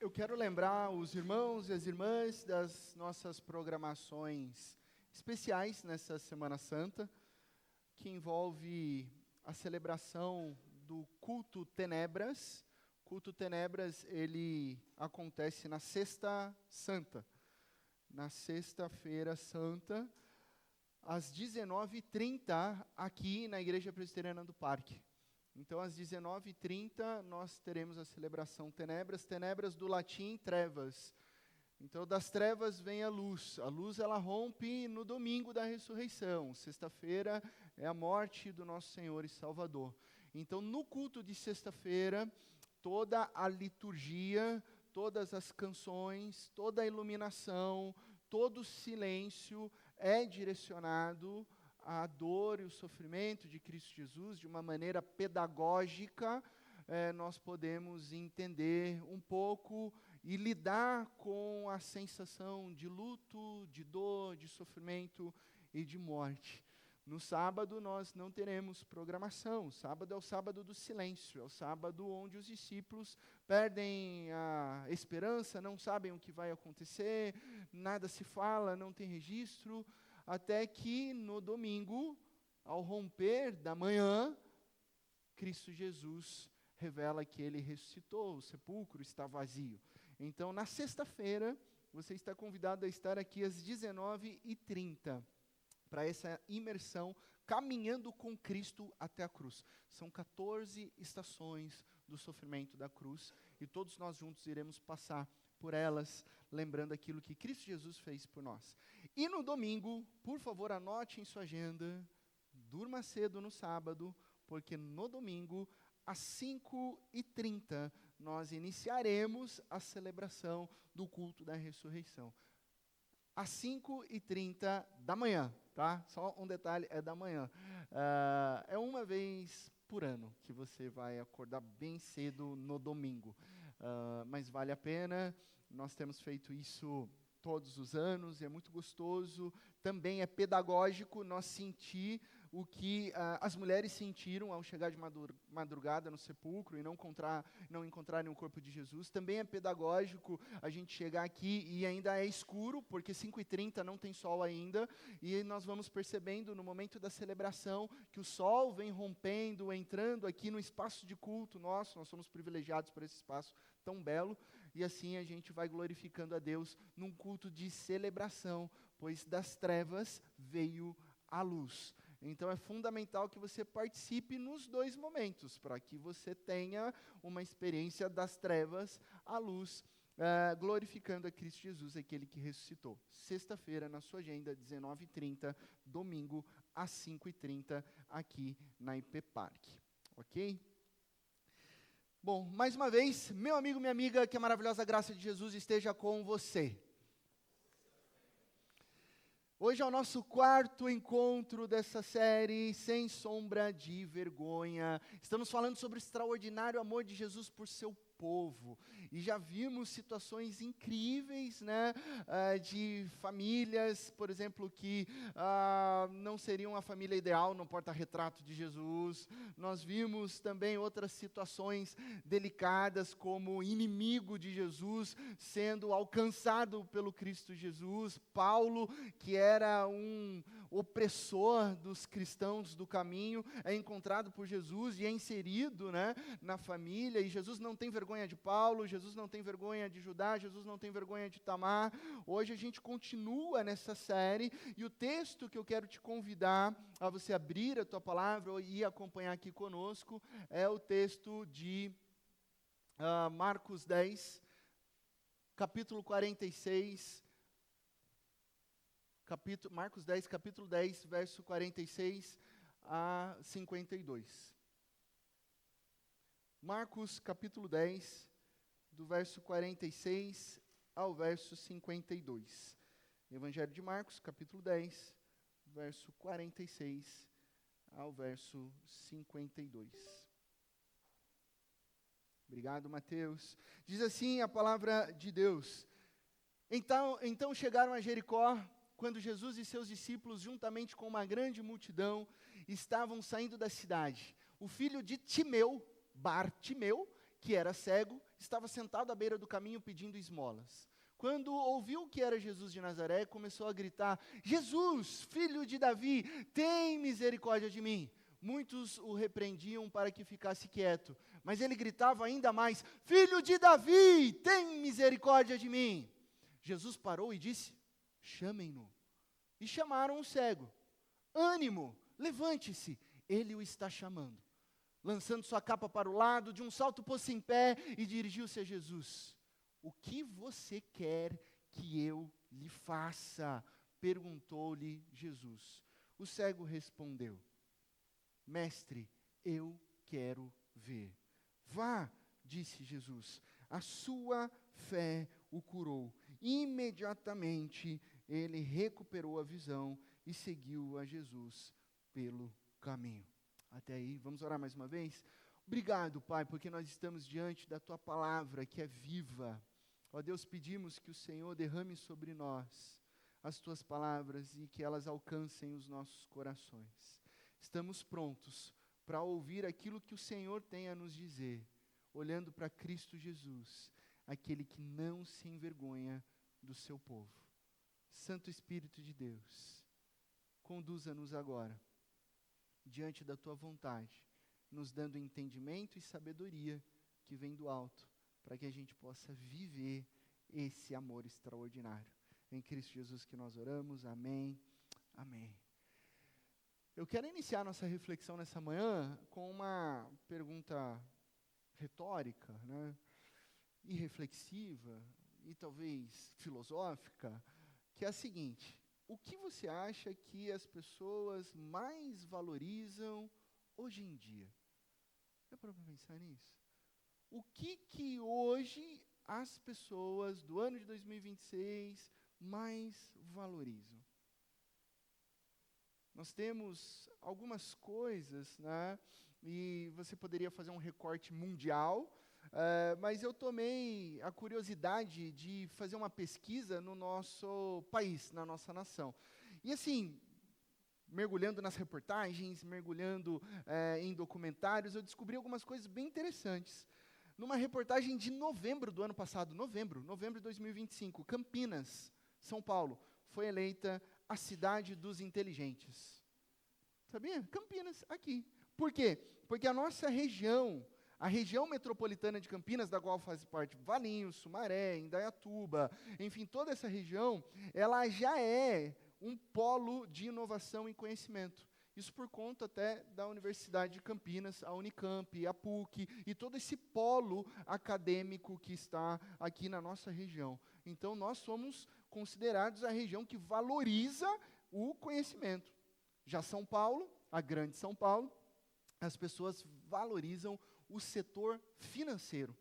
eu quero lembrar os irmãos e as irmãs das nossas programações especiais nessa Semana Santa, que envolve a celebração do Culto Tenebras. Culto Tenebras, ele acontece na Sexta Santa, na Sexta-feira Santa, às 19h30, aqui na Igreja Presbiteriana do Parque. Então, às 19h30, nós teremos a celebração Tenebras, Tenebras do latim trevas. Então, das trevas vem a luz ela rompe no domingo da ressurreição. Sexta-feira é a morte do nosso Senhor e Salvador. Então, no culto de sexta-feira, toda a liturgia, todas as canções, toda a iluminação, todo o silêncio é direcionado à dor e o sofrimento de Cristo Jesus. De uma maneira pedagógica, nós podemos entender um pouco e lidar com a sensação de luto, de dor, de sofrimento e de morte. No sábado nós não teremos programação. O sábado é o sábado do silêncio, é o sábado onde os discípulos perdem a esperança, não sabem o que vai acontecer, nada se fala, não tem registro, até que no domingo, ao romper da manhã, Cristo Jesus revela que Ele ressuscitou, o sepulcro está vazio. Então, na sexta-feira, você está convidado a estar aqui às 19h30, para essa imersão, caminhando com Cristo até a cruz. São 14 estações do sofrimento da cruz, e todos nós juntos iremos passar por elas, lembrando aquilo que Cristo Jesus fez por nós. E no domingo, por favor, anote em sua agenda, durma cedo no sábado, porque no domingo, às 5h30, nós iniciaremos a celebração do culto da ressurreição. Às 5h30 da manhã, tá? Só um detalhe, é da manhã. É uma vez por ano que você vai acordar bem cedo no domingo. Mas vale a pena, nós temos feito isso todos os anos, é muito gostoso, também é pedagógico nós sentir o que as mulheres sentiram ao chegar de madrugada no sepulcro e não encontrarem o corpo de Jesus. Também é pedagógico a gente chegar aqui e ainda é escuro, porque 5h30 não tem sol ainda, e nós vamos percebendo no momento da celebração que o sol vem rompendo, entrando aqui no espaço de culto nosso. Nós somos privilegiados por esse espaço tão belo, e assim a gente vai glorificando a Deus num culto de celebração, pois das trevas veio a luz. Então é fundamental que você participe nos dois momentos, para que você tenha uma experiência das trevas à luz, glorificando a Cristo Jesus, aquele que ressuscitou. Sexta-feira, na sua agenda, 19h30, domingo, às 5h30, aqui na IP Parque. Ok? Bom, mais uma vez, meu amigo, minha amiga, que a maravilhosa graça de Jesus esteja com você. Hoje é o nosso quarto encontro dessa série, Sem Sombra de Vergonha. Estamos falando sobre o extraordinário amor de Jesus por seu povo. E já vimos situações incríveis, né, de famílias, por exemplo, que não seriam a família ideal no porta-retrato de Jesus. Nós vimos também outras situações delicadas, como o inimigo de Jesus sendo alcançado pelo Cristo Jesus. Paulo, que era um opressor dos cristãos do caminho, é encontrado por Jesus e é inserido, né, na família, e Jesus não tem vergonha de Paulo, Jesus não tem vergonha de Judá, Jesus não tem vergonha de Tamar. Hoje a gente continua nessa série, e o texto que eu quero te convidar a você abrir a tua palavra e acompanhar aqui conosco é o texto de Marcos 10, capítulo 46, Marcos 10, capítulo 10, verso 46 a 52. Marcos, capítulo 10, do verso 46 ao verso 52. Evangelho de Marcos, capítulo 10, verso 46 ao verso 52. Obrigado, Mateus. Diz assim a palavra de Deus. Então chegaram a Jericó, quando Jesus e seus discípulos, juntamente com uma grande multidão, estavam saindo da cidade. O filho de Timeu, Bartimeu, que era cego, estava sentado à beira do caminho pedindo esmolas. Quando ouviu que era Jesus de Nazaré, começou a gritar: Jesus, filho de Davi, tem misericórdia de mim. Muitos o repreendiam para que ficasse quieto, mas ele gritava ainda mais: Filho de Davi, tem misericórdia de mim. Jesus parou e disse: chamem-no. E chamaram o cego. Ânimo, levante-se, ele o está chamando. Lançando sua capa para o lado, de um salto pôs-se em pé e dirigiu-se a Jesus. O que você quer que eu lhe faça? Perguntou-lhe Jesus. O cego respondeu: Mestre, eu quero ver. Vá, disse Jesus, a sua fé o curou. Imediatamente ele recuperou a visão e seguiu a Jesus pelo caminho. Até aí, vamos orar mais uma vez? Obrigado, Pai, porque nós estamos diante da Tua palavra que é viva. Ó Deus, pedimos que o Senhor derrame sobre nós as Tuas palavras e que elas alcancem os nossos corações. Estamos prontos para ouvir aquilo que o Senhor tem a nos dizer, olhando para Cristo Jesus, aquele que não se envergonha do seu povo. Santo Espírito de Deus, conduza-nos agora diante da Tua vontade, nos dando entendimento e sabedoria que vem do alto, para que a gente possa viver esse amor extraordinário. Em Cristo Jesus que nós oramos, amém, amém. Eu quero iniciar nossa reflexão nessa manhã com uma pergunta retórica, né? E reflexiva, e talvez filosófica, que é a seguinte: o que você acha que as pessoas mais valorizam hoje em dia? Já parou para pensar nisso? O que hoje as pessoas do ano de 2026 mais valorizam? Nós temos algumas coisas, né? E você poderia fazer um recorte mundial, mas eu tomei a curiosidade de fazer uma pesquisa no nosso país, na nossa nação. E assim, mergulhando nas reportagens, mergulhando em documentários, eu descobri algumas coisas bem interessantes. Numa reportagem de novembro do ano passado, novembro de 2025, Campinas, São Paulo, foi eleita a cidade dos inteligentes. Sabia? Campinas, aqui. Por quê? Porque a nossa região, a região metropolitana de Campinas, da qual faz parte Valinhos, Sumaré, Indaiatuba, enfim, toda essa região, ela já é um polo de inovação e conhecimento. Isso por conta até da Universidade de Campinas, a Unicamp, a PUC, e todo esse polo acadêmico que está aqui na nossa região. Então, nós somos considerados a região que valoriza o conhecimento. Já São Paulo, a grande São Paulo, as pessoas valorizam o setor financeiro.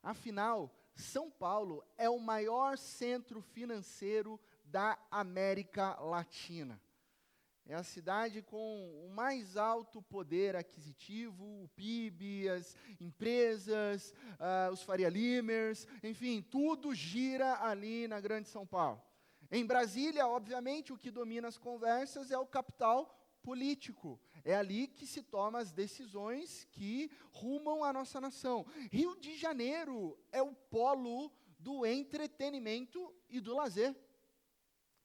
Afinal, São Paulo é o maior centro financeiro da América Latina. É a cidade com o mais alto poder aquisitivo, o PIB, as empresas, os Faria Limers, enfim, tudo gira ali na grande São Paulo. Em Brasília, obviamente, o que domina as conversas é o capital político. É ali que se tomam as decisões que rumam a nossa nação. Rio de Janeiro é o polo do entretenimento e do lazer.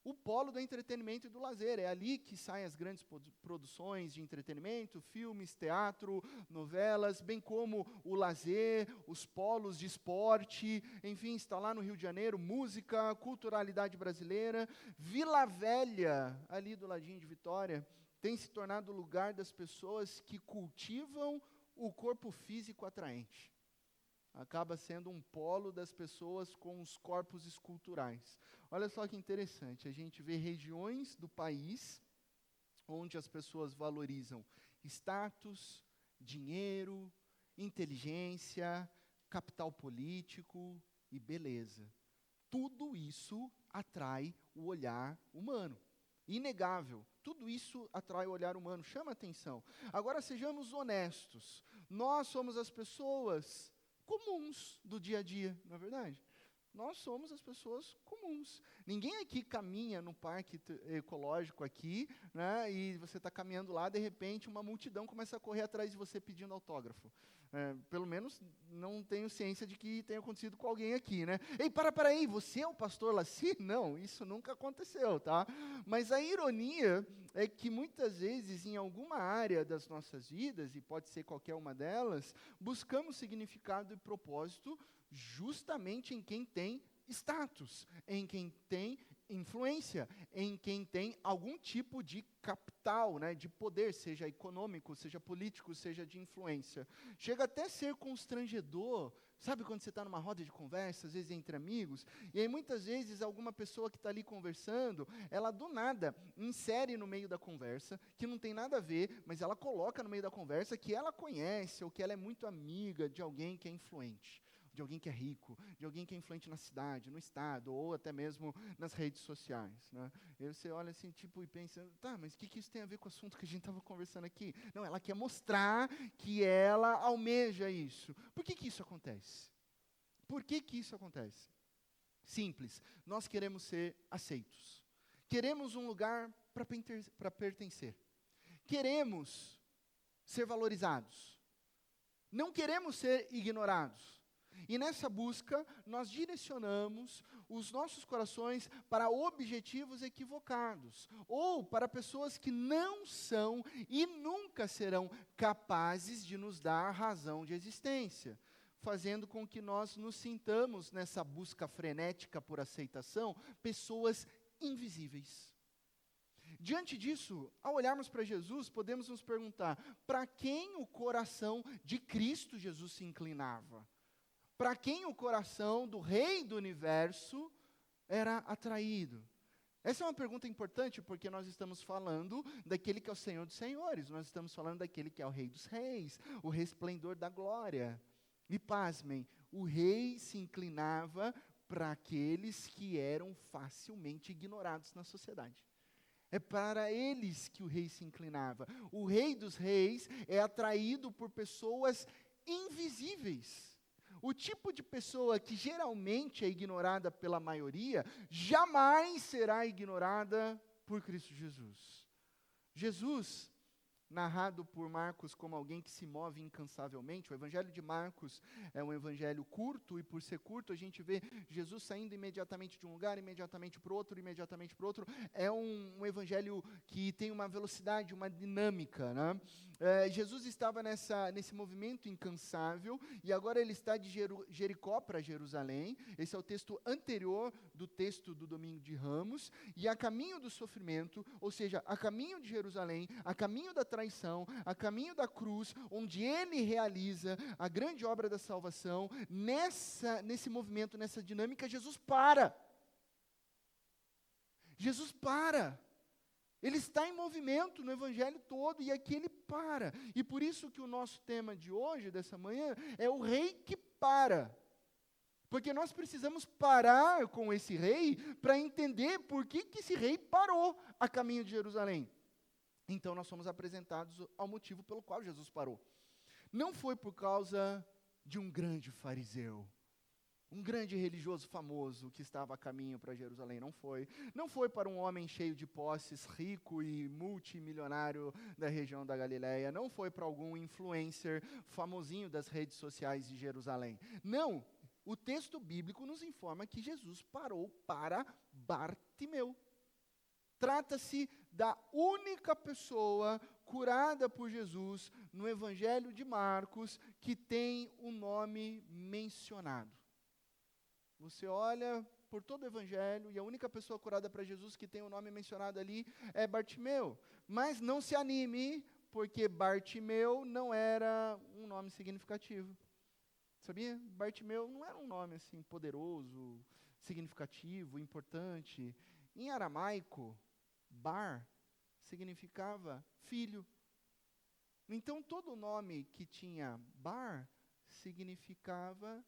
O polo do entretenimento e do lazer. É ali que saem as grandes produções de entretenimento, filmes, teatro, novelas, bem como o lazer, os polos de esporte, enfim, está lá no Rio de Janeiro, música, culturalidade brasileira. Vila Velha, ali do ladinho de Vitória, tem se tornado o lugar das pessoas que cultivam o corpo físico atraente. Acaba sendo um polo das pessoas com os corpos esculturais. Olha só que interessante, a gente vê regiões do país onde as pessoas valorizam status, dinheiro, inteligência, capital político e beleza. Tudo isso atrai o olhar humano. Inegável, tudo isso atrai o olhar humano, chama atenção. Agora sejamos honestos, nós somos as pessoas comuns do dia a dia, não é verdade? Nós somos as pessoas comuns. Ninguém aqui caminha no parque ecológico aqui, né, e você está caminhando lá, de repente uma multidão começa a correr atrás de você pedindo autógrafo. Pelo menos não tenho ciência de que tenha acontecido com alguém aqui, né? Ei, para aí, você é o pastor Laci? Não, isso nunca aconteceu, tá? Mas a ironia é que muitas vezes em alguma área das nossas vidas, e pode ser qualquer uma delas, buscamos significado e propósito justamente em quem tem status, em quem tem influência, em quem tem algum tipo de capital, né, de poder, seja econômico, seja político, seja de influência. Chega até a ser constrangedor, sabe quando você está numa roda de conversa, às vezes entre amigos, e aí muitas vezes alguma pessoa que está ali conversando, ela do nada insere no meio da conversa, que não tem nada a ver, mas ela coloca no meio da conversa que ela conhece, ou que ela é muito amiga de alguém que é influente, de alguém que é rico, de alguém que é influente na cidade, no estado, ou até mesmo nas redes sociais, né? E aí você olha assim, tipo, e pensa, tá, mas o que isso tem a ver com o assunto que a gente estava conversando aqui? Não, ela quer mostrar que ela almeja isso. Por que isso acontece? Por que isso acontece? Simples, nós queremos ser aceitos. Queremos um lugar para pertencer. Queremos ser valorizados. Não queremos ser ignorados. E nessa busca, nós direcionamos os nossos corações para objetivos equivocados, ou para pessoas que não são e nunca serão capazes de nos dar razão de existência, fazendo com que nós nos sintamos, nessa busca frenética por aceitação, pessoas invisíveis. Diante disso, ao olharmos para Jesus, podemos nos perguntar, para quem o coração de Cristo Jesus se inclinava? Para quem o coração do Rei do Universo era atraído? Essa é uma pergunta importante, porque nós estamos falando daquele que é o Senhor dos Senhores, nós estamos falando daquele que é o Rei dos Reis, o resplendor da glória. E pasmem, o Rei se inclinava para aqueles que eram facilmente ignorados na sociedade. É para eles que o Rei se inclinava. O Rei dos Reis é atraído por pessoas invisíveis. O tipo de pessoa que geralmente é ignorada pela maioria, jamais será ignorada por Cristo Jesus. Jesus, narrado por Marcos como alguém que se move incansavelmente, o Evangelho de Marcos é um evangelho curto, e por ser curto a gente vê Jesus saindo imediatamente de um lugar, imediatamente para o outro, imediatamente para o outro. É um evangelho que tem uma velocidade, uma dinâmica, né? Jesus estava nesse movimento incansável, e agora ele está de Jericó para Jerusalém. Esse é o texto anterior do texto do Domingo de Ramos, e a caminho do sofrimento, ou seja, a caminho de Jerusalém, a caminho da traição, a caminho da cruz, onde ele realiza a grande obra da salvação, nesse movimento, nessa dinâmica, Jesus para. Jesus para. Ele está em movimento no evangelho todo, e aqui ele para. E por isso que o nosso tema de hoje, dessa manhã, é o rei que para. Porque nós precisamos parar com esse rei para entender por que esse rei parou a caminho de Jerusalém. Então nós somos apresentados ao motivo pelo qual Jesus parou. Não foi por causa de um grande fariseu, um grande religioso famoso que estava a caminho para Jerusalém, não foi. Não foi para um homem cheio de posses, rico e multimilionário da região da Galileia. Não foi para algum influencer famosinho das redes sociais de Jerusalém. Não, o texto bíblico nos informa que Jesus parou para Bartimeu. Trata-se da única pessoa curada por Jesus no Evangelho de Marcos que tem o nome mencionado. Você olha por todo o Evangelho e a única pessoa curada para Jesus que tem o nome mencionado ali é Bartimeu. Mas não se anime, porque Bartimeu não era um nome significativo. Sabia? Bartimeu não era um nome assim poderoso, significativo, importante. Em aramaico, Bar significava filho. Então todo nome que tinha Bar significava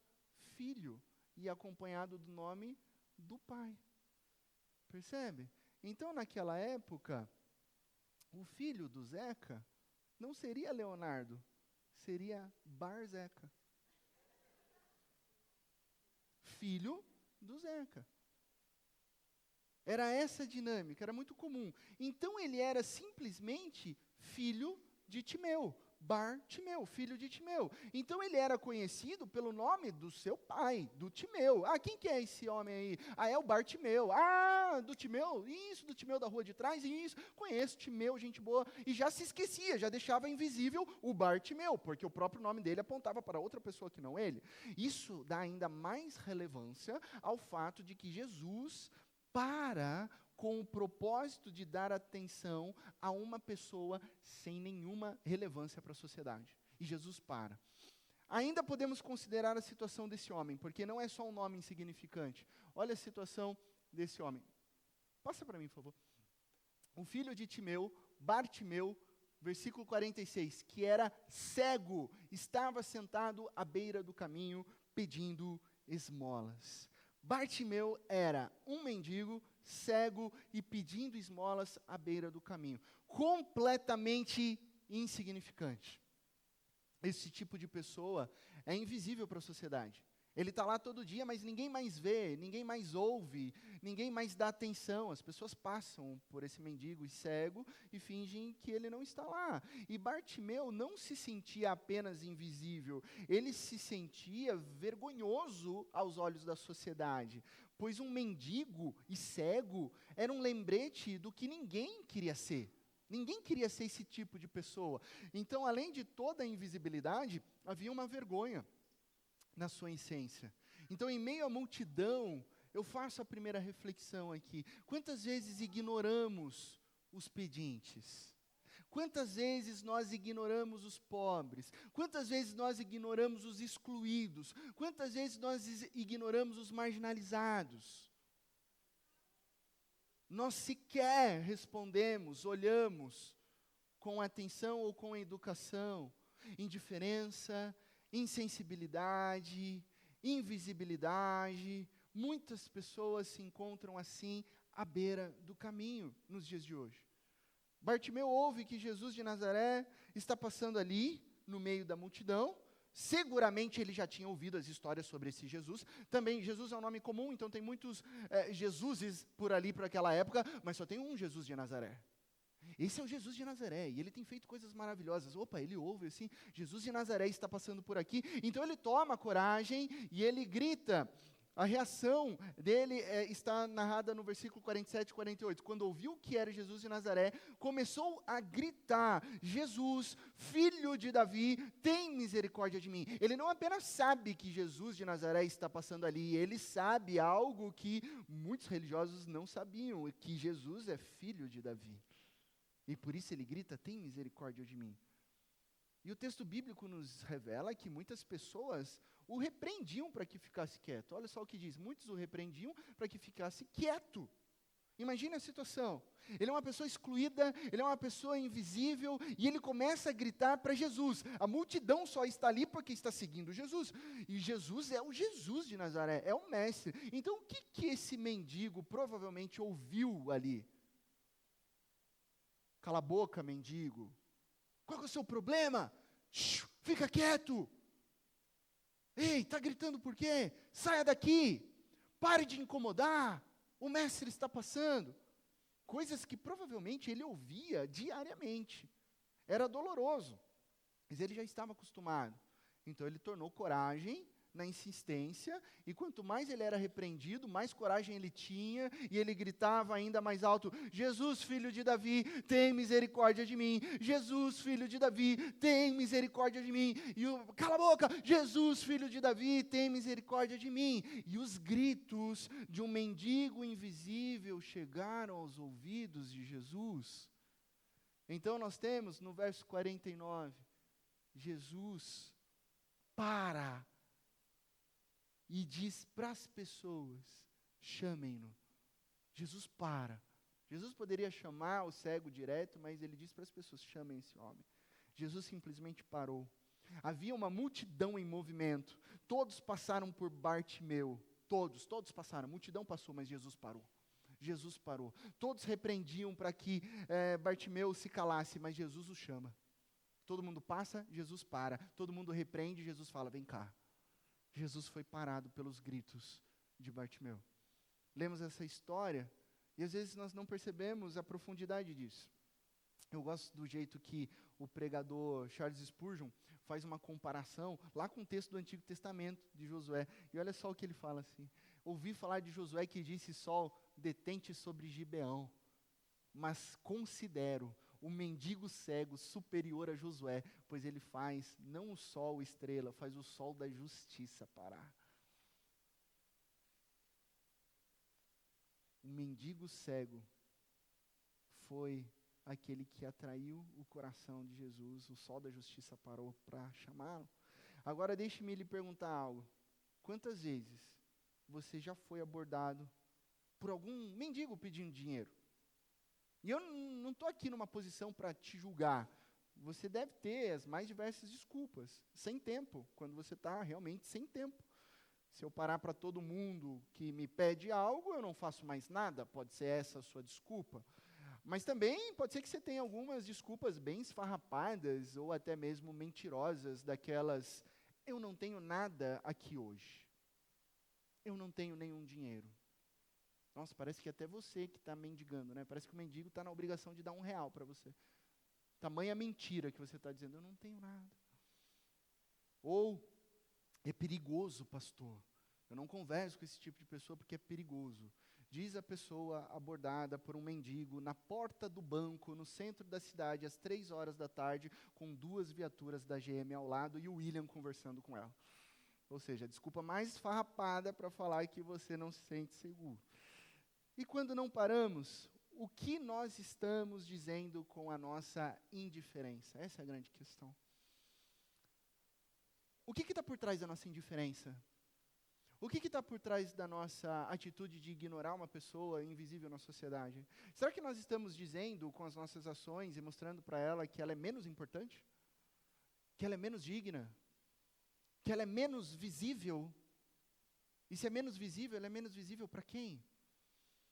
filho, e acompanhado do nome do pai. Percebe? Então naquela época, o filho do Zeca não seria Leonardo, seria Bar Zeca. Filho do Zeca. Era essa a dinâmica, era muito comum. Então ele era simplesmente filho de Timeu, Bartimeu, filho de Timeu. Então ele era conhecido pelo nome do seu pai, do Timeu. Ah, quem que é esse homem aí? Ah, é o Bartimeu. Ah, do Timeu? Isso, do Timeu da rua de trás? Isso, conheço Timeu, gente boa. E já se esquecia, já deixava invisível o Bartimeu, porque o próprio nome dele apontava para outra pessoa que não ele. Isso dá ainda mais relevância ao fato de que Jesus para com o propósito de dar atenção a uma pessoa sem nenhuma relevância para a sociedade. E Jesus para. Ainda podemos considerar a situação desse homem, porque não é só um nome insignificante. Olha a situação desse homem. Passa para mim, por favor. O filho de Timeu, Bartimeu, versículo 46, que era cego, estava sentado à beira do caminho pedindo esmolas. Bartimeu era um mendigo, cego e pedindo esmolas à beira do caminho. Completamente insignificante. Esse tipo de pessoa é invisível para a sociedade. Ele está lá todo dia, mas ninguém mais vê, ninguém mais ouve, ninguém mais dá atenção. As pessoas passam por esse mendigo e cego e fingem que ele não está lá. E Bartimeu não se sentia apenas invisível, ele se sentia vergonhoso aos olhos da sociedade, pois um mendigo e cego era um lembrete do que ninguém queria ser. Ninguém queria ser esse tipo de pessoa. Então, além de toda a invisibilidade, havia uma vergonha na sua essência. Então, em meio à multidão, eu faço a primeira reflexão aqui. Quantas vezes ignoramos os pedintes? Quantas vezes nós ignoramos os pobres? Quantas vezes nós ignoramos os excluídos? Quantas vezes nós ignoramos os marginalizados? Nós sequer respondemos, olhamos com atenção ou com educação, indiferença, insensibilidade, invisibilidade. Muitas pessoas se encontram assim à beira do caminho nos dias de hoje. Bartimeu ouve que Jesus de Nazaré está passando ali, no meio da multidão. Seguramente ele já tinha ouvido as histórias sobre esse Jesus. Também, Jesus é um nome comum, então tem muitos Jesuses por ali, para aquela época, mas só tem um Jesus de Nazaré. Esse é o Jesus de Nazaré, e ele tem feito coisas maravilhosas. Opa, ele ouve assim, Jesus de Nazaré está passando por aqui. Então ele toma coragem e ele grita. A reação dele está narrada no versículo 47 e 48. Quando ouviu que era Jesus de Nazaré, começou a gritar: Jesus, filho de Davi, tem misericórdia de mim. Ele não apenas sabe que Jesus de Nazaré está passando ali, ele sabe algo que muitos religiosos não sabiam, que Jesus é filho de Davi. E por isso ele grita: tem misericórdia de mim. E o texto bíblico nos revela que muitas pessoas o repreendiam para que ficasse quieto. Olha só o que diz: muitos o repreendiam para que ficasse quieto. Imagine a situação. Ele é uma pessoa excluída, ele é uma pessoa invisível, e ele começa a gritar para Jesus. A multidão só está ali porque está seguindo Jesus. E Jesus é o Jesus de Nazaré, é o mestre. Então o que esse mendigo provavelmente ouviu ali? Cala a boca, mendigo. Qual é o seu problema? Fica quieto. Ei, está gritando por quê? Saia daqui. Pare de incomodar. O mestre está passando. Coisas que provavelmente ele ouvia diariamente. Era doloroso, mas ele já estava acostumado. Então ele tornou coragem na insistência, e quanto mais ele era repreendido, mais coragem ele tinha, e ele gritava ainda mais alto: Jesus, filho de Davi, tem misericórdia de mim. Jesus, filho de Davi, tem misericórdia de mim. Cala a boca! Jesus, filho de Davi, tem misericórdia de mim. E os gritos de um mendigo invisível chegaram aos ouvidos de Jesus. Então nós temos no verso 49, Jesus para e diz para as pessoas: chamem-no. Jesus para. Jesus poderia chamar o cego direto, mas ele diz para as pessoas: chamem esse homem. Jesus simplesmente parou. Havia uma multidão em movimento. Todos passaram por Bartimeu. Todos passaram. A multidão passou, mas Jesus parou. Jesus parou. Todos repreendiam para que Bartimeu se calasse, mas Jesus o chama. Todo mundo passa, Jesus para. Todo mundo repreende, Jesus fala: vem cá. Jesus foi parado pelos gritos de Bartimeu. Lemos essa história e às vezes nós não percebemos a profundidade disso. Eu gosto do jeito que o pregador Charles Spurgeon faz uma comparação lá com o texto do Antigo Testamento de Josué. E olha só o que ele fala assim: ouvi falar de Josué que disse: sol, detente sobre Gibeão, mas considero o mendigo cego superior a Josué, pois ele faz não o sol estrela, faz o sol da justiça parar. O mendigo cego foi aquele que atraiu o coração de Jesus, o sol da justiça parou para chamá-lo. Agora deixe-me lhe perguntar algo. Quantas vezes você já foi abordado por algum mendigo pedindo dinheiro? E eu não estou aqui numa posição para te julgar. Você deve ter as mais diversas desculpas, sem tempo, quando você está realmente sem tempo. Se eu parar para todo mundo que me pede algo, eu não faço mais nada, pode ser essa a sua desculpa. Mas também pode ser que você tenha algumas desculpas bem esfarrapadas, ou até mesmo mentirosas, daquelas: eu não tenho nada aqui hoje. Eu não tenho nenhum dinheiro. Nossa, parece que até você que está mendigando, né? Parece que o mendigo está na obrigação de dar R$1 para você. Tamanha mentira que você está dizendo: eu não tenho nada. Ou, é perigoso, pastor. Eu não converso com esse tipo de pessoa porque é perigoso. Diz a pessoa abordada por um mendigo na porta do banco, no centro da cidade, às 3h da tarde, com 2 viaturas da GM ao lado e o William conversando com ela. Ou seja, a desculpa mais esfarrapada para falar que você não se sente seguro. E quando não paramos, o que nós estamos dizendo com a nossa indiferença? Essa é a grande questão. O que está por trás da nossa indiferença? O que está por trás da nossa atitude de ignorar uma pessoa invisível na sociedade? Será que nós estamos dizendo com as nossas ações e mostrando para ela que ela é menos importante? Que ela é menos digna? Que ela é menos visível? E se é menos visível, ela é menos visível para quem?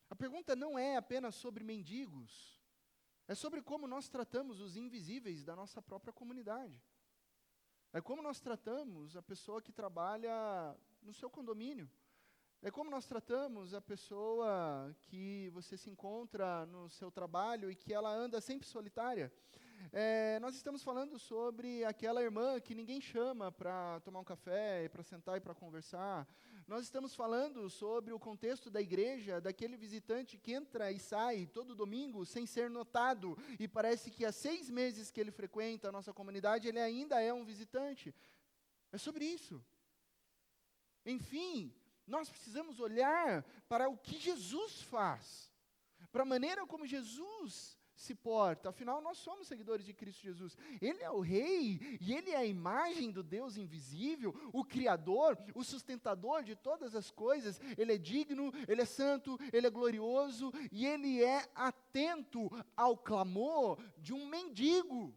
A pergunta não é apenas sobre mendigos, é sobre como nós tratamos os invisíveis da nossa própria comunidade. É como nós tratamos a pessoa que trabalha no seu condomínio. É como nós tratamos a pessoa que você se encontra no seu trabalho e que ela anda sempre solitária. Nós estamos falando sobre aquela irmã que ninguém chama para tomar um café, para sentar e para conversar. Nós estamos falando sobre o contexto da igreja, daquele visitante que entra e sai todo domingo sem ser notado, e parece que há 6 meses que ele frequenta a nossa comunidade, ele ainda é um visitante. É sobre isso. Enfim, nós precisamos olhar para o que Jesus faz, para a maneira como Jesus se porta. Afinal, nós somos seguidores de Cristo Jesus. Ele é o Rei, e Ele é a imagem do Deus invisível, o Criador, o sustentador de todas as coisas. Ele é digno, Ele é santo, Ele é glorioso, e Ele é atento ao clamor de um mendigo.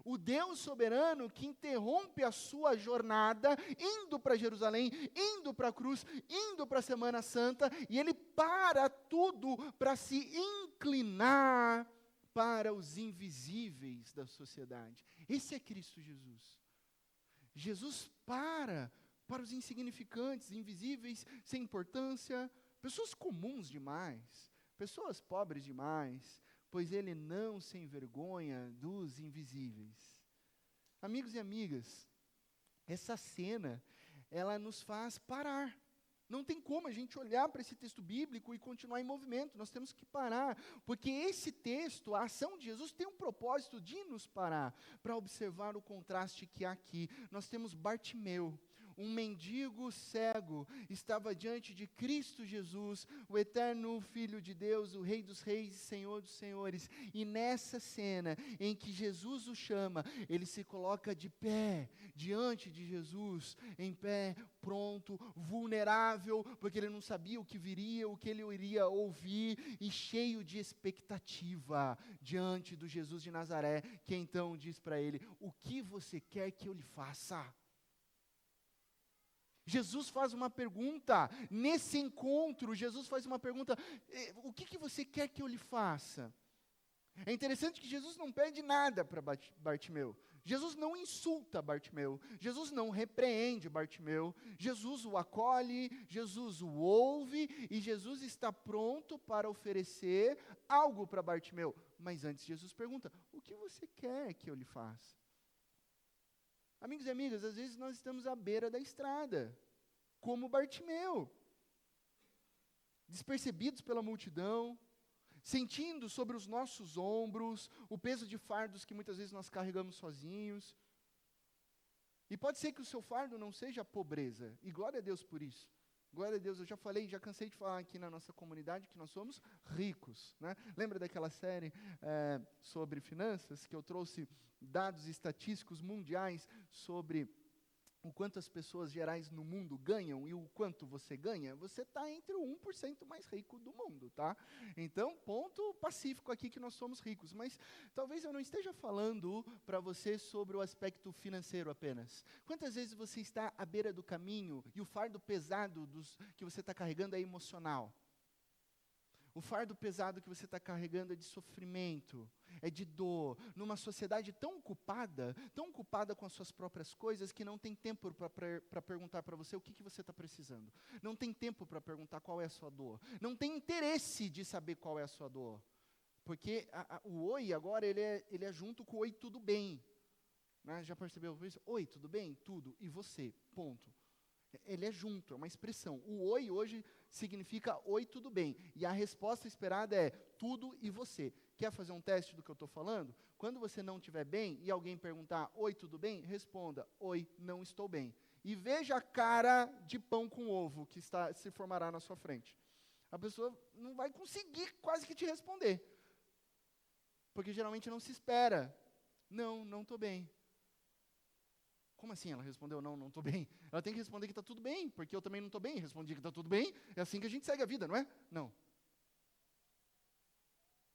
O Deus soberano que interrompe a sua jornada, indo para Jerusalém, indo para a cruz, indo para a Semana Santa, e Ele para tudo para se inclinar para os invisíveis da sociedade. Esse é Cristo Jesus. Jesus para os insignificantes, invisíveis, sem importância, pessoas comuns demais, pessoas pobres demais, pois Ele não se envergonha dos invisíveis. Amigos e amigas, essa cena, ela nos faz parar. Não tem como a gente olhar para esse texto bíblico e continuar em movimento, nós temos que parar, porque esse texto, a ação de Jesus, tem um propósito de nos parar, para observar o contraste que há aqui. Nós temos Bartimeu, um mendigo cego, estava diante de Cristo Jesus, o eterno Filho de Deus, o Rei dos Reis e Senhor dos Senhores. E nessa cena em que Jesus o chama, ele se coloca de pé diante de Jesus, em pé, pronto, vulnerável, porque ele não sabia o que viria, o que ele iria ouvir, e cheio de expectativa diante do Jesus de Nazaré, que então diz para ele: o que você quer que eu lhe faça? Jesus faz uma pergunta, nesse encontro, Jesus faz uma pergunta: o que você quer que eu lhe faça? É interessante que Jesus não pede nada para Bartimeu. Jesus não insulta Bartimeu, Jesus não repreende Bartimeu, Jesus o acolhe, Jesus o ouve e Jesus está pronto para oferecer algo para Bartimeu. Mas antes Jesus pergunta: o que você quer que eu lhe faça? Amigos e amigas, às vezes nós estamos à beira da estrada, como Bartimeu, despercebidos pela multidão, sentindo sobre os nossos ombros o peso de fardos que muitas vezes nós carregamos sozinhos. E pode ser que o seu fardo não seja pobreza, e glória a Deus por isso. Glória a Deus, eu já falei, já cansei de falar aqui na nossa comunidade que nós somos ricos, né? Lembra daquela série sobre finanças, que eu trouxe dados estatísticos mundiais sobre o quanto as pessoas gerais no mundo ganham e o quanto você ganha? Você está entre o 1% mais rico do mundo, tá? Então, ponto pacífico aqui que nós somos ricos. Mas talvez eu não esteja falando para você sobre o aspecto financeiro apenas. Quantas vezes você está à beira do caminho e o fardo pesado que você está carregando é emocional? O fardo pesado que você está carregando é de sofrimento, é de dor, numa sociedade tão ocupada com as suas próprias coisas, que não tem tempo para perguntar para você o que você está precisando. Não tem tempo para perguntar qual é a sua dor. Não tem interesse de saber qual é a sua dor. Porque o oi agora, ele é junto com o oi, tudo bem. Né? Já percebeu isso? Oi, tudo bem? Tudo. E você? Ponto. Ele é junto, é uma expressão. O oi hoje significa oi, tudo bem. E a resposta esperada é tudo e você. Quer fazer um teste do que eu estou falando? Quando você não estiver bem e alguém perguntar oi, tudo bem? Responda oi, não estou bem. E veja a cara de pão com ovo que se formará na sua frente. A pessoa não vai conseguir quase que te responder. Porque geralmente não se espera. Não estou bem. Como assim ela respondeu, não estou bem? Ela tem que responder que está tudo bem, porque eu também não estou bem, respondi que está tudo bem, é assim que a gente segue a vida, não é? Não.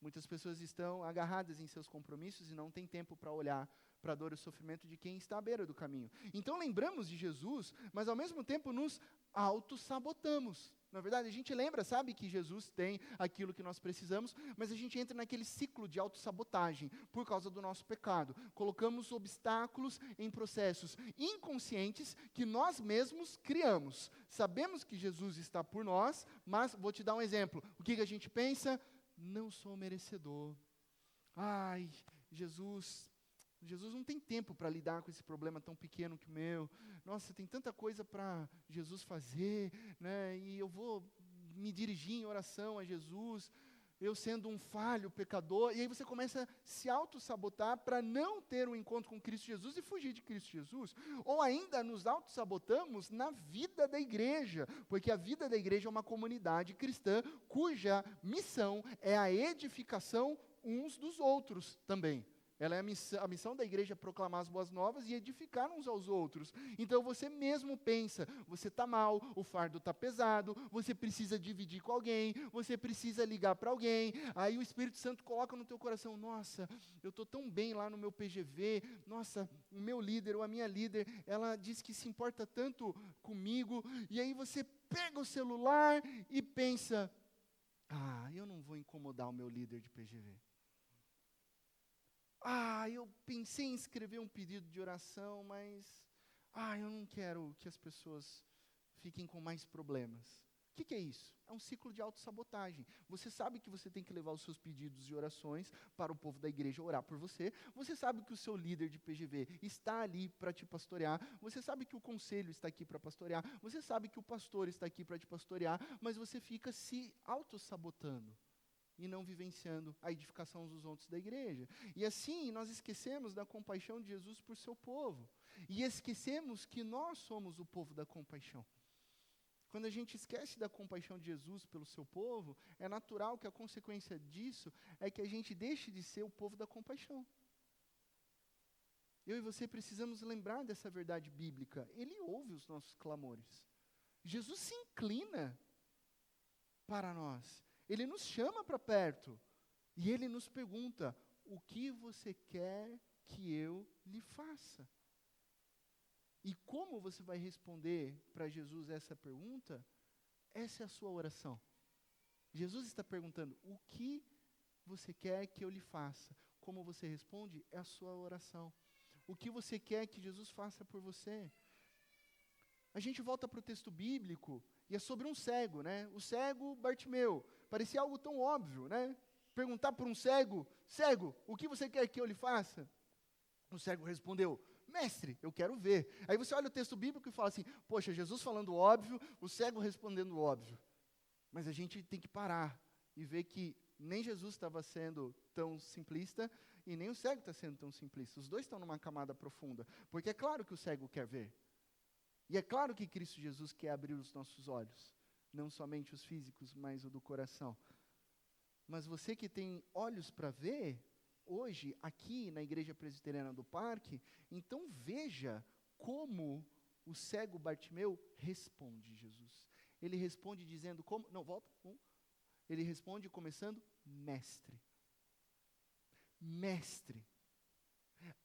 Muitas pessoas estão agarradas em seus compromissos e não têm tempo para olhar para a dor e o sofrimento de quem está à beira do caminho. Então lembramos de Jesus, mas ao mesmo tempo nos autossabotamos. Na verdade, a gente lembra, sabe, que Jesus tem aquilo que nós precisamos, mas a gente entra naquele ciclo de autossabotagem por causa do nosso pecado. Colocamos obstáculos em processos inconscientes que nós mesmos criamos. Sabemos que Jesus está por nós, mas vou te dar um exemplo. O que a gente pensa? Não sou merecedor. Ai, Jesus não tem tempo para lidar com esse problema tão pequeno que o meu. Nossa, tem tanta coisa para Jesus fazer, né? E eu vou me dirigir em oração a Jesus, eu sendo um falho, pecador. E aí você começa a se auto-sabotar para não ter um encontro com Cristo Jesus e fugir de Cristo Jesus. Ou ainda nos auto-sabotamos na vida da igreja, porque a vida da igreja é uma comunidade cristã cuja missão é a edificação uns dos outros também. Ela é a missão da igreja é proclamar as boas novas e edificar uns aos outros. Então você mesmo pensa, você está mal, o fardo está pesado, você precisa dividir com alguém, você precisa ligar para alguém. Aí o Espírito Santo coloca no teu coração, nossa, eu estou tão bem lá no meu PGV, nossa, o meu líder ou a minha líder, ela diz que se importa tanto comigo. E aí você pega o celular e pensa, eu não vou incomodar o meu líder de PGV. Eu pensei em escrever um pedido de oração, mas eu não quero que as pessoas fiquem com mais problemas. O que é isso? É um ciclo de autossabotagem. Você sabe que você tem que levar os seus pedidos de orações para o povo da igreja orar por você. Você sabe que o seu líder de PGV está ali para te pastorear. Você sabe que o conselho está aqui para pastorear. Você sabe que o pastor está aqui para te pastorear. Mas você fica se autossabotando e não vivenciando a edificação dos outros da igreja. E assim, nós esquecemos da compaixão de Jesus por seu povo. E esquecemos que nós somos o povo da compaixão. Quando a gente esquece da compaixão de Jesus pelo seu povo, é natural que a consequência disso é que a gente deixe de ser o povo da compaixão. Eu e você precisamos lembrar dessa verdade bíblica. Ele ouve os nossos clamores. Jesus se inclina para nós. Ele nos chama para perto e Ele nos pergunta, o que você quer que eu lhe faça? E como você vai responder para Jesus essa pergunta? Essa é a sua oração. Jesus está perguntando, o que você quer que eu lhe faça? Como você responde? É a sua oração. o que você quer que Jesus faça por você. A gente volta para o texto bíblico, e é sobre um cego, né? O cego Bartimeu, parecia algo tão óbvio, né? Perguntar para um cego, cego, o que você quer que eu lhe faça? O cego respondeu, mestre, eu quero ver. Aí você olha o texto bíblico e fala assim, poxa, Jesus falando óbvio, o cego respondendo óbvio. Mas a gente tem que parar e ver que nem Jesus estava sendo tão simplista e nem o cego está sendo tão simplista. Os dois estão numa camada profunda, porque é claro que o cego quer ver. E é claro que Cristo Jesus quer abrir os nossos olhos, não somente os físicos, mas o do coração. Mas você que tem olhos para ver, hoje, aqui na Igreja Presbiteriana do Parque, então veja como o cego Bartimeu responde Jesus. Ele responde dizendo como... Não, volta. Ele responde começando, mestre. Mestre.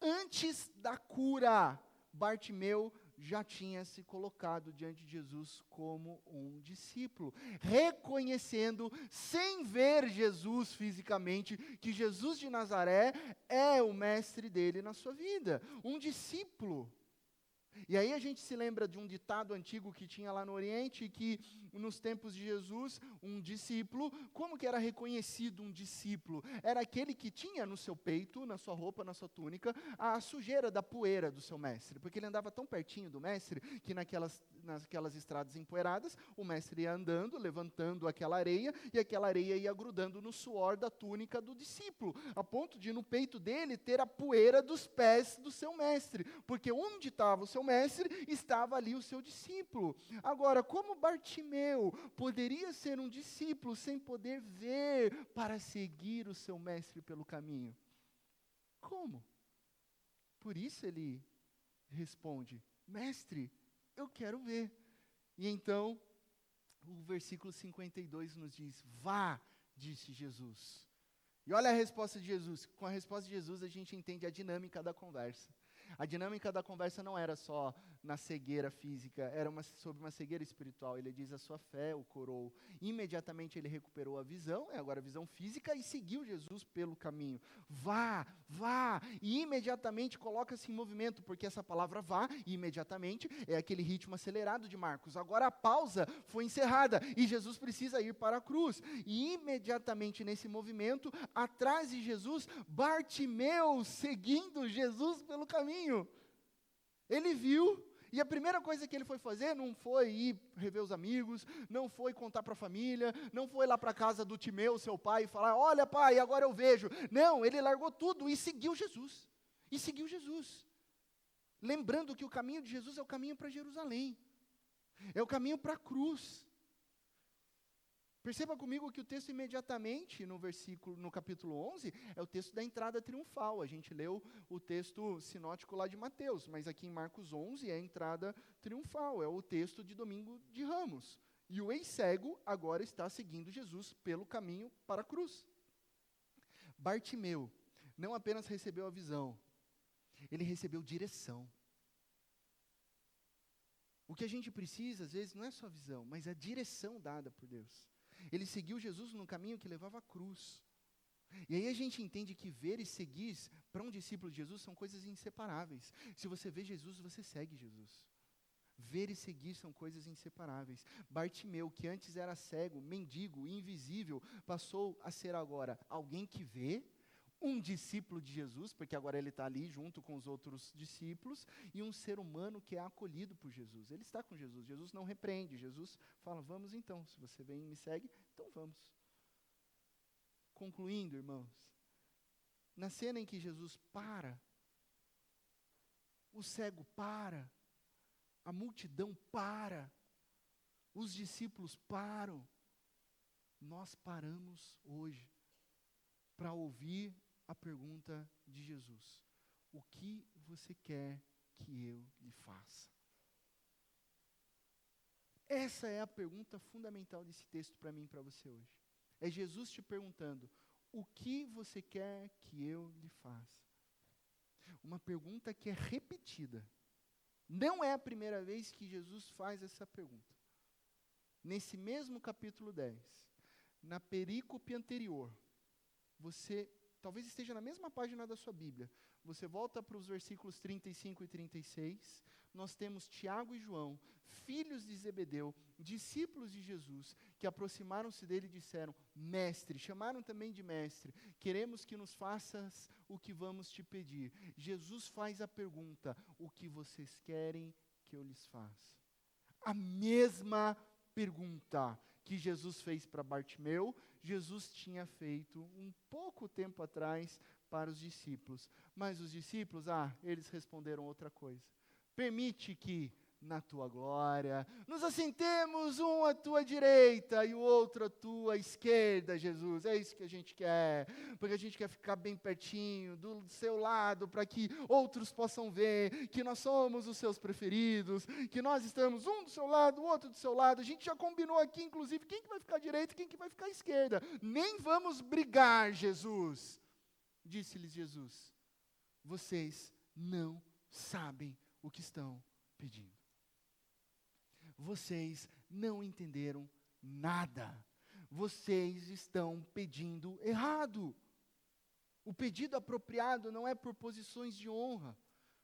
Antes da cura, Bartimeu já tinha se colocado diante de Jesus como um discípulo, reconhecendo, sem ver Jesus fisicamente, que Jesus de Nazaré é o mestre dele na sua vida, um discípulo. E aí a gente se lembra de um ditado antigo que tinha lá no Oriente, que nos tempos de Jesus, um discípulo, como que era reconhecido um discípulo? Era aquele que tinha no seu peito, na sua roupa, na sua túnica, a sujeira da poeira do seu mestre, porque ele andava tão pertinho do mestre, que naquelas estradas empoeiradas, o mestre ia andando, levantando aquela areia, e aquela areia ia grudando no suor da túnica do discípulo, a ponto de no peito dele ter a poeira dos pés do seu mestre, porque onde estava o seu mestre, estava ali o seu discípulo. Agora, como Bartimeu poderia ser um discípulo sem poder ver para seguir o seu mestre pelo caminho? Como? Por isso ele responde, mestre, eu quero ver. E então, o versículo 52 nos diz, vá, disse Jesus. E olha a resposta de Jesus. Com a resposta de Jesus, a gente entende a dinâmica da conversa. A dinâmica da conversa não era só na cegueira física, era sobre uma cegueira espiritual. Ele diz, a sua fé o curou. Imediatamente ele recuperou a visão, agora a visão física, e seguiu Jesus pelo caminho. Vá, vá, e imediatamente coloca-se em movimento, porque essa palavra vá, e imediatamente, é aquele ritmo acelerado de Marcos. Agora a pausa foi encerrada, e Jesus precisa ir para a cruz. E imediatamente nesse movimento, atrás de Jesus, Bartimeu seguindo Jesus pelo caminho. Ele viu, e a primeira coisa que ele foi fazer não foi ir rever os amigos, não foi contar para a família, não foi lá para a casa do Timeu, seu pai, e falar, olha pai, agora eu vejo. Não, ele largou tudo e seguiu Jesus. E seguiu Jesus. Lembrando que o caminho de Jesus é o caminho para Jerusalém. É o caminho para a cruz. Perceba comigo que o texto imediatamente, no capítulo 11, é o texto da entrada triunfal. A gente leu o texto sinótico lá de Mateus, mas aqui em Marcos 11 é a entrada triunfal, é o texto de Domingo de Ramos. E o ex-cego agora está seguindo Jesus pelo caminho para a cruz. Bartimeu não apenas recebeu a visão, ele recebeu direção. O que a gente precisa, às vezes, não é só a visão, mas a direção dada por Deus. Ele seguiu Jesus no caminho que levava à cruz. E aí a gente entende que ver e seguir para um discípulo de Jesus são coisas inseparáveis. Se você vê Jesus, você segue Jesus. Ver e seguir são coisas inseparáveis. Bartimeu, que antes era cego, mendigo, invisível, passou a ser agora alguém que vê, um discípulo de Jesus, porque agora ele está ali junto com os outros discípulos, e um ser humano que é acolhido por Jesus. Ele está com Jesus, Jesus não repreende, Jesus fala, vamos então, se você vem e me segue, então vamos. Concluindo, irmãos, na cena em que Jesus para, o cego para, a multidão para, os discípulos param, nós paramos hoje para ouvir a pergunta de Jesus: o que você quer que eu lhe faça? Essa é a pergunta fundamental desse texto para mim e para você hoje. É Jesus te perguntando: o que você quer que eu lhe faça? Uma pergunta que é repetida. Não é a primeira vez que Jesus faz essa pergunta. Nesse mesmo capítulo 10, na perícope anterior, você talvez esteja na mesma página da sua Bíblia. você volta para os versículos 35 e 36, nós temos Tiago e João, filhos de Zebedeu, discípulos de Jesus, que aproximaram-se dele e disseram: Mestre, chamaram também de mestre, queremos que nos faças o que vamos te pedir. Jesus faz a pergunta: o que vocês querem que eu lhes faça? A mesma pergunta que Jesus fez para Bartimeu, Jesus tinha feito um pouco tempo atrás para os discípulos. Mas os discípulos, eles responderam outra coisa. Permite que, na tua glória, nos assentemos um à tua direita e o outro à tua esquerda, Jesus. É isso que a gente quer, porque a gente quer ficar bem pertinho, do seu lado, para que outros possam ver que nós somos os seus preferidos, que nós estamos um do seu lado, o outro do seu lado. A gente já combinou aqui, inclusive, quem que vai ficar à direita e quem que vai ficar à esquerda. Nem vamos brigar, Jesus. Disse-lhes Jesus: vocês não sabem o que estão pedindo. Vocês não entenderam nada. Vocês estão pedindo errado. O pedido apropriado não é por posições de honra.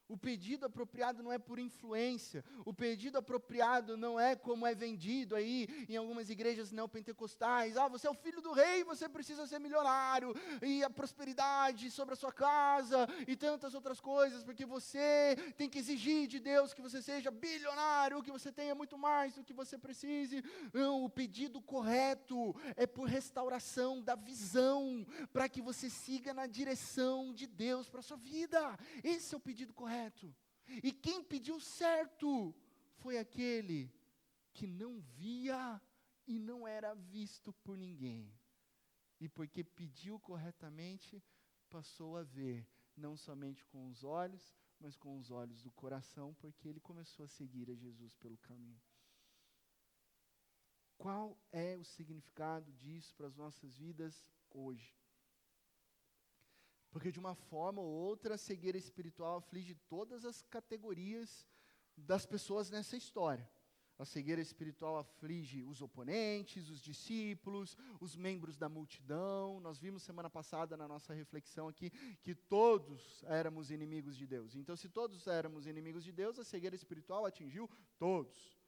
O pedido apropriado não é por influência. O pedido apropriado não é como é vendido aí em algumas igrejas neopentecostais. Você é o filho do rei, você precisa ser milionário. E a prosperidade sobre a sua casa e tantas outras coisas, porque você tem que exigir de Deus que você seja bilionário, que você tenha muito mais do que você precise. Não, o pedido correto é por restauração da visão, para que você siga na direção de Deus para a sua vida. Esse é o pedido correto. E quem pediu certo foi aquele que não via e não era visto por ninguém. E porque pediu corretamente, passou a ver, não somente com os olhos, mas com os olhos do coração, porque ele começou a seguir a Jesus pelo caminho. Qual é o significado disso para as nossas vidas hoje? Porque de uma forma ou outra, a cegueira espiritual aflige todas as categorias das pessoas nessa história. A cegueira espiritual aflige os oponentes, os discípulos, os membros da multidão. Nós vimos semana passada na nossa reflexão aqui que todos éramos inimigos de Deus. Então, se todos éramos inimigos de Deus, a cegueira espiritual atingiu todos.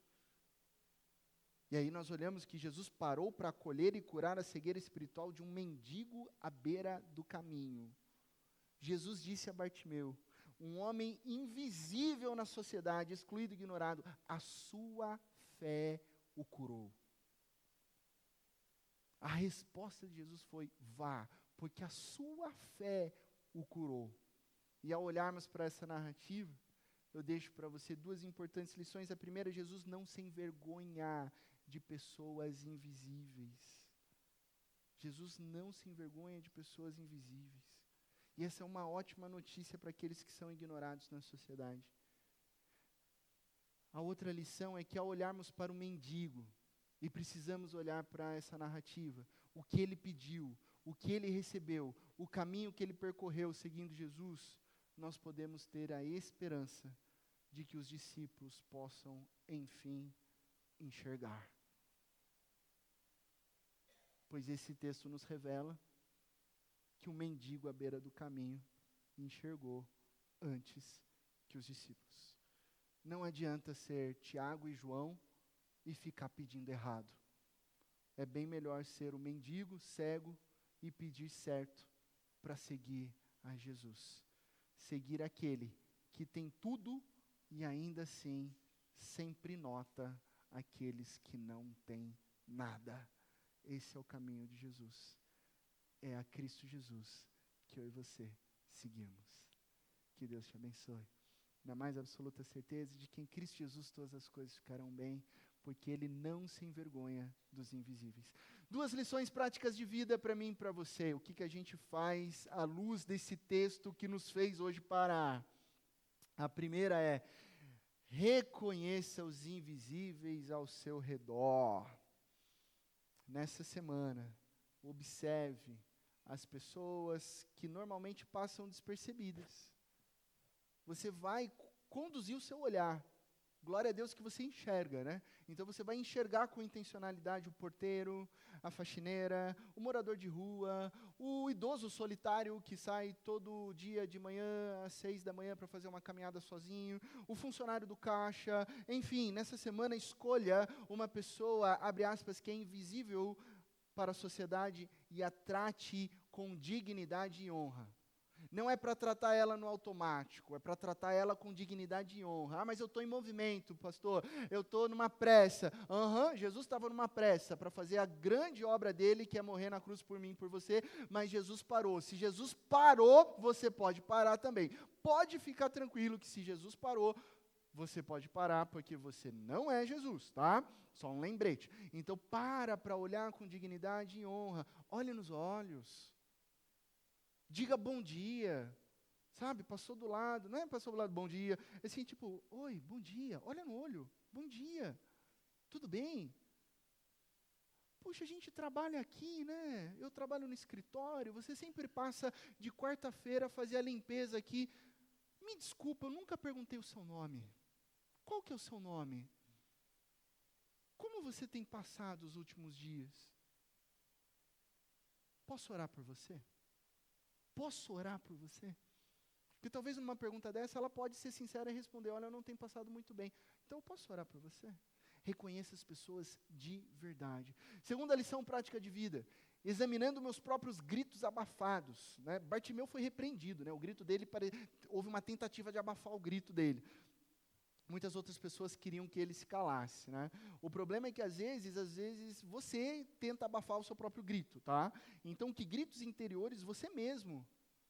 E aí nós olhamos que Jesus parou para acolher e curar a cegueira espiritual de um mendigo à beira do caminho. Jesus disse a Bartimeu, um homem invisível na sociedade, excluído e ignorado: a sua fé o curou. A resposta de Jesus foi: vá, porque a sua fé o curou. E ao olharmos para essa narrativa, eu deixo para você duas importantes lições. A primeira: Jesus não se envergonha de pessoas invisíveis. Jesus não se envergonha de pessoas invisíveis. E essa é uma ótima notícia para aqueles que são ignorados na sociedade. A outra lição é que ao olharmos para o mendigo, e precisamos olhar para essa narrativa, o que ele pediu, o que ele recebeu, o caminho que ele percorreu seguindo Jesus, nós podemos ter a esperança de que os discípulos possam, enfim, enxergar. Pois esse texto nos revela que o mendigo à beira do caminho enxergou antes que os discípulos. Não adianta ser Tiago e João e ficar pedindo errado. É bem melhor ser o mendigo cego e pedir certo para seguir a Jesus. Seguir aquele que tem tudo e ainda assim sempre nota aqueles que não têm nada. Esse é o caminho de Jesus. É a Cristo Jesus que eu e você seguimos. Que Deus te abençoe. Na mais absoluta certeza de que em Cristo Jesus todas as coisas ficarão bem, porque Ele não se envergonha dos invisíveis. Duas lições práticas de vida para mim e para você. O que a gente faz à luz desse texto que nos fez hoje parar? A primeira é: reconheça os invisíveis ao seu redor. Nessa semana, observe as pessoas que normalmente passam despercebidas. Você vai conduzir o seu olhar Glória a Deus que você enxerga, né? Então você vai enxergar com intencionalidade o porteiro, a faxineira, o morador de rua, o idoso solitário que sai todo dia de manhã às 6 da manhã para fazer uma caminhada sozinho, o funcionário do caixa, enfim, nessa semana escolha uma pessoa, abre aspas, que é invisível para a sociedade e a trate com dignidade e honra. Não é para tratar ela no automático, é para tratar ela com dignidade e honra. Ah, mas eu estou em movimento, pastor, eu estou numa pressa. Jesus estava numa pressa para fazer a grande obra dele, que é morrer na cruz por mim e por você, mas Jesus parou. Se Jesus parou, você pode parar também. Pode ficar tranquilo que se Jesus parou, você pode parar, porque você não é Jesus, tá? Só um lembrete. Então, para olhar com dignidade e honra. Olhe nos olhos. Diga bom dia, sabe, passou do lado, não é passou do lado, bom dia, é assim, tipo, oi, bom dia, olha no olho, bom dia, tudo bem? Puxa, a gente trabalha aqui, né, eu trabalho no escritório, você sempre passa de quarta-feira a fazer a limpeza aqui, me desculpa, eu nunca perguntei o seu nome, qual que é o seu nome? Como você tem passado os últimos dias? Posso orar por você? Posso orar por você? Porque talvez numa pergunta dessa, ela pode ser sincera e responder, olha, eu não tenho passado muito bem. Então eu posso orar por você? Reconheça as pessoas de verdade. Segunda lição prática de vida, examinando meus próprios gritos abafados. Né? Bartimeu foi repreendido, né? O grito dele, houve uma tentativa de abafar o grito dele. Muitas outras pessoas queriam que ele se calasse, né? O problema é que às vezes você tenta abafar o seu próprio grito, tá? Então, que gritos interiores você mesmo,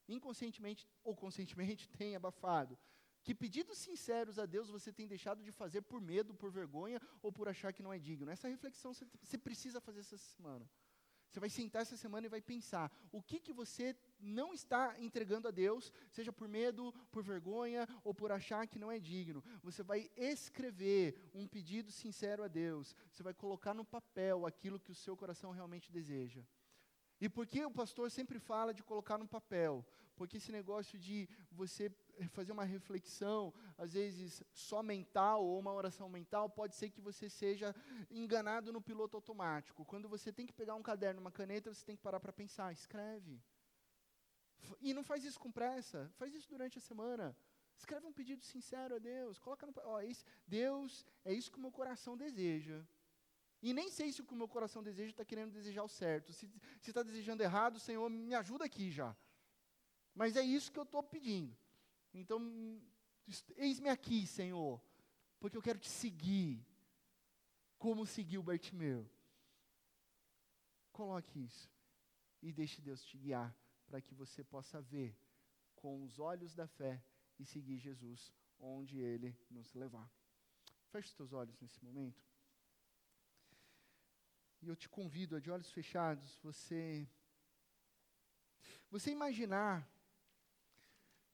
inconscientemente ou conscientemente, tem abafado? Que pedidos sinceros a Deus você tem deixado de fazer por medo, por vergonha ou por achar que não é digno? Essa reflexão você precisa fazer essa semana. Você vai sentar essa semana e vai pensar, o que você não está entregando a Deus, seja por medo, por vergonha, ou por achar que não é digno. Você vai escrever um pedido sincero a Deus, você vai colocar no papel aquilo que o seu coração realmente deseja. E por que o pastor sempre fala de colocar no papel? Porque esse negócio de você fazer uma reflexão, às vezes só mental ou uma oração mental, pode ser que você seja enganado no piloto automático. Quando você tem que pegar um caderno, uma caneta, você tem que parar para pensar, escreve. E não faz isso com pressa, faz isso durante a semana. Escreve um pedido sincero a Deus, coloca no papel, Deus, é isso que o meu coração deseja. E nem sei se o que o meu coração deseja está querendo desejar o certo. Se está desejando errado, Senhor, me ajuda aqui já. Mas é isso que eu estou pedindo. Então, eis-me aqui, Senhor, porque eu quero te seguir, como seguiu Bartimeu. Coloque isso e deixe Deus te guiar, para que você possa ver com os olhos da fé e seguir Jesus onde Ele nos levar. Feche os teus olhos nesse momento. E eu te convido a, de olhos fechados, você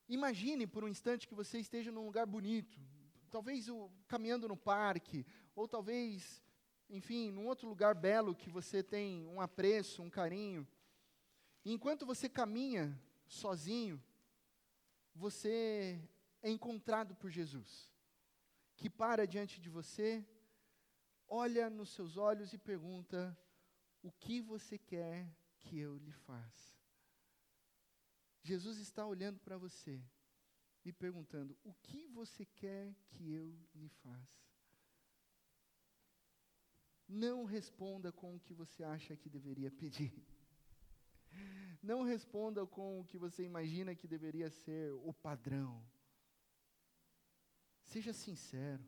imagine por um instante que você esteja num lugar bonito, talvez caminhando no parque, ou talvez, enfim, num outro lugar belo que você tem um apreço, um carinho. E enquanto você caminha sozinho, você é encontrado por Jesus, que para diante de você, olha nos seus olhos e pergunta, o que você quer que eu lhe faça? Jesus está olhando para você e perguntando, o que você quer que eu lhe faça? Não responda com o que você acha que deveria pedir. Não responda com o que você imagina que deveria ser o padrão. Seja sincero.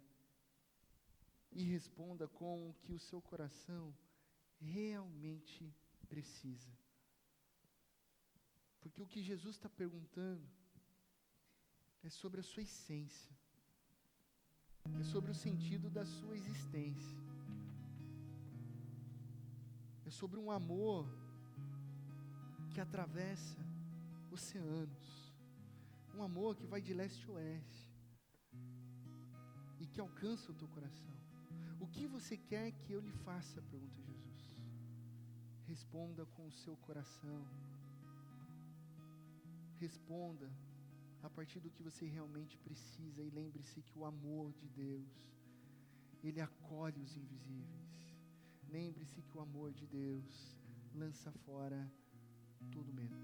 E responda com o que o seu coração realmente precisa. Porque o que Jesus está perguntando é sobre a sua essência. É sobre o sentido da sua existência. É sobre um amor que atravessa oceanos. Um amor que vai de leste a oeste. E que alcança o teu coração. O que você quer que eu lhe faça? Pergunta Jesus. Responda com o seu coração. Responda a partir do que você realmente precisa. E lembre-se que o amor de Deus Ele acolhe os invisíveis. Lembre-se que o amor de Deus lança fora todo medo.